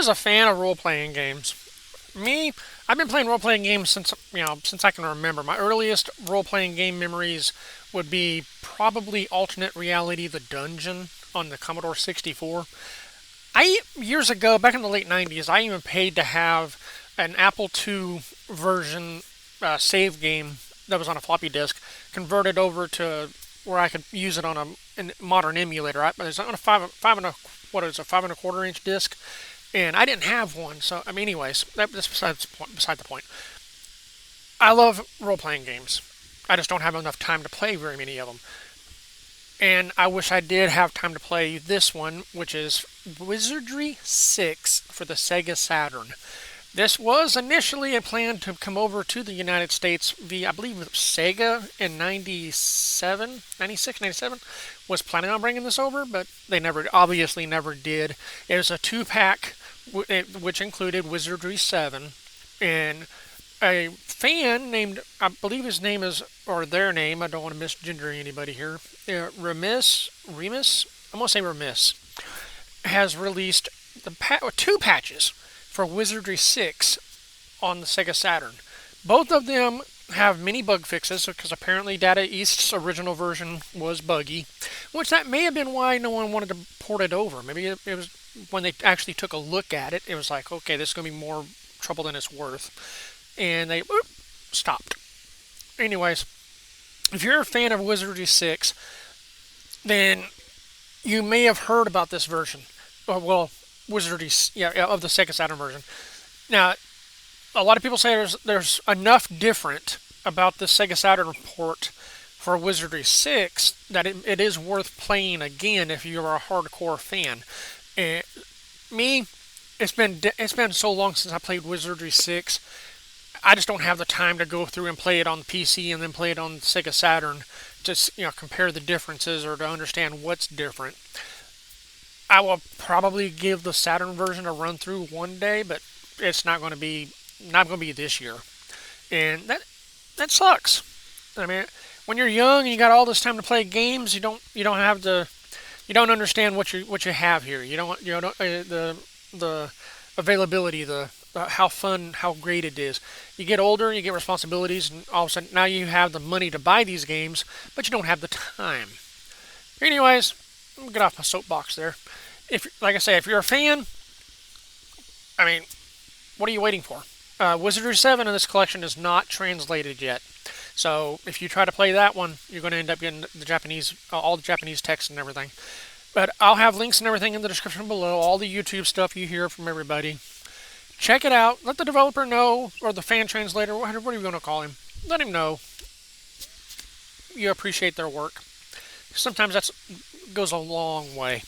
was a fan of role-playing games. Me, I've been playing role-playing games since I can remember. My earliest role-playing game memories would be probably alternate reality The Dungeon on the Commodore 64. I years ago, back in the late 90s, I even paid to have an Apple II version save game that was on a floppy disk converted over to where I could use it on a modern emulator. Right? But it's on a five and a what is it, 5 1/4 inch disc, and I didn't have one. So I mean, anyways, that's beside the point. I love role playing games. I just don't have enough time to play very many of them. And I wish I did have time to play this one, which is Wizardry 6 for the Sega Saturn. This was initially a plan to come over to the United States via, I believe, Sega in 97, 96, 97 was planning on bringing this over, but they obviously never did. It was a two-pack, which included Wizardry 7, and a fan named, I believe his name is, or their name, I don't want to misgender anybody here, Remisse, I'm going to say Remisse, has released two patches for Wizardry 6 on the Sega Saturn. Both of them have many bug fixes because apparently Data East's original version was buggy, which that may have been why no one wanted to port it over. Maybe it was when they actually took a look at it, it was like, okay, this is going to be more trouble than it's worth. And they stopped. Anyways, if you're a fan of Wizardry 6, then you may have heard about this version. Well, Wizardry, yeah, of the Sega Saturn version. Now, a lot of people say there's enough different about the Sega Saturn port for Wizardry 6 that it is worth playing again if you're a hardcore fan. And me, it's been so long since I played Wizardry 6. I just don't have the time to go through and play it on the PC and then play it on Sega Saturn to compare the differences or to understand what's different. I will probably give the Saturn version a run through one day, but it's not going to be this year, and that sucks. I mean, when you're young and you got all this time to play games, you don't understand what you have here. You don't the availability, the how fun, how great it is. You get older, you get responsibilities, and all of a sudden now you have the money to buy these games, but you don't have the time. Anyways, I'm gonna get off my soapbox there. Like I say, if you're a fan, I mean, what are you waiting for? Wizardry 7 in this collection is not translated yet. So if you try to play that one, you're going to end up getting the Japanese, all the Japanese text and everything. But I'll have links and everything in the description below, all the YouTube stuff you hear from everybody. Check it out. Let the developer know, or the fan translator, what are you going to call him? Let him know you appreciate their work. Sometimes that goes a long way.